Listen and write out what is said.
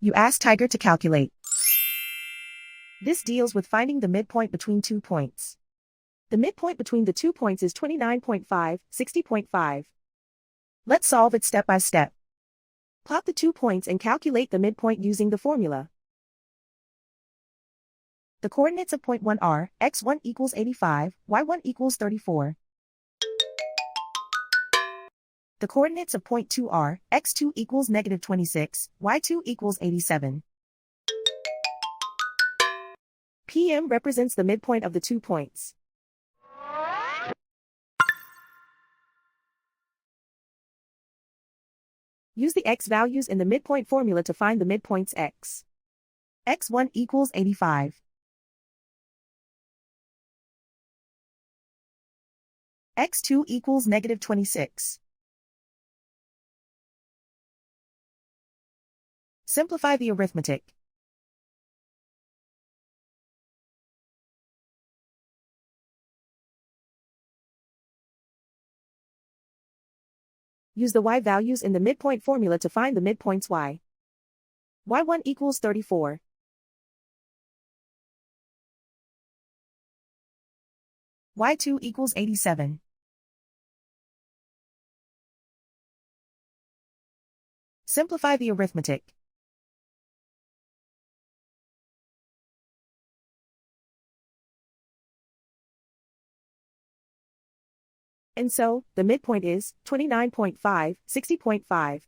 You ask Tiger to calculate. This deals with finding the midpoint between 2 points. The midpoint between the 2 points is 29.5, 60.5. Let's solve it step by step. Plot the 2 points and calculate the midpoint using the formula. The coordinates of point 1 are x1 equals 85, y1 equals 34. The coordinates of point 2 are x2 equals negative 26, y2 equals 87. PM represents the midpoint of the 2 points. Use the x values in the midpoint formula to find the midpoints x. x1 equals 85. x2 equals negative 26. Simplify the arithmetic. Use the y values in the midpoint formula to find the midpoints y. y1 equals 34. y2 equals 87. Simplify the arithmetic. And so, the midpoint is 29.5, 60.5.